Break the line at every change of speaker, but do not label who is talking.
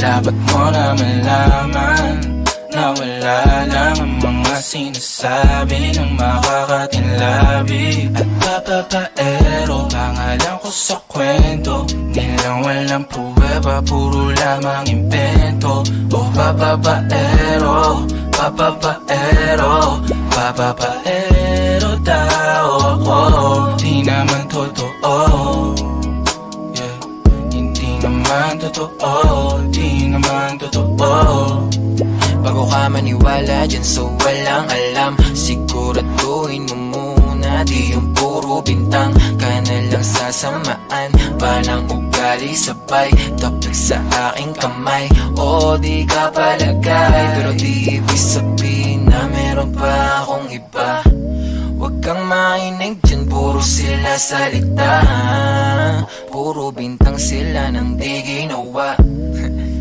Dapat mo na malaman na wala lang ang mga sinasabi ng makakatinlabi. At papapaero, pangalan ko sa kwento, nilang walang pruweba, puro lamang invento. Oh papapaero, papapaero, papapaero daw ako. Di naman totoo, yeah. Hindi naman totoo, di naman totoo.
Bago ka maniwala dyan so walang alam, siguraduhin mo muna di yung puro bintang ka na lang sasamaan. Palang ugali sabay tapik sa aking kamay. O di ka palagay, pero di ibig sabihin na meron pa akong iba. Huwag kang mainig dyan, puro sila salita, puro bintang sila nang di ginawa.